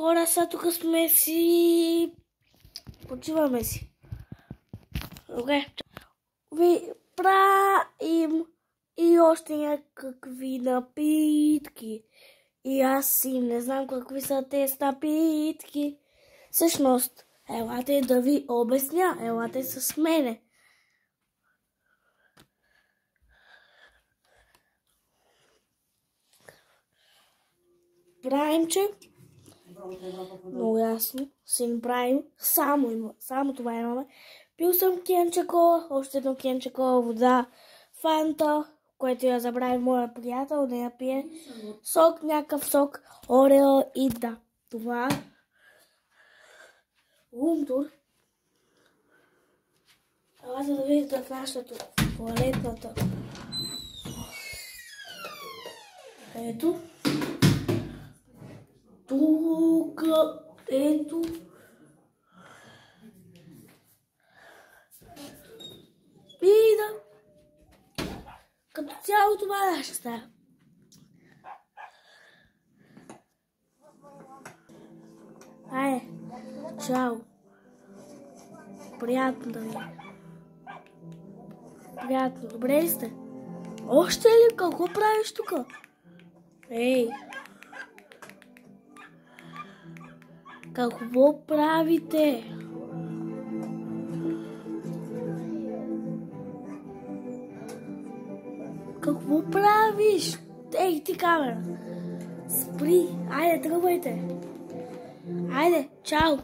Хора, сега тук сме си... Почиваме си. Добре. Ви правим и още някакви напитки. И аз си не знам какви са тези напитки. Всъщност, елате да ви обясня. Елате с мене. Правим, че много ясно си направим. Само това имаме. Пил съм кенче кола, още едно кенче кола, вода, фанта, което я забрави моя приятел да я пие. Сок, някакъв сок, орео и да. Това румтур. Ела за да видите в нашата туалетната. Ето. Тук, ето. И да. Като цяло това е наша стая. Айде, чао. Приятно да ви е. Приятно, добре ли сте? Още ли? Какво правиш тук? Ей! Какво правите? Какво правиш? Ей, ти камера! Спри! Айде, тръгвайте! Айде, чао!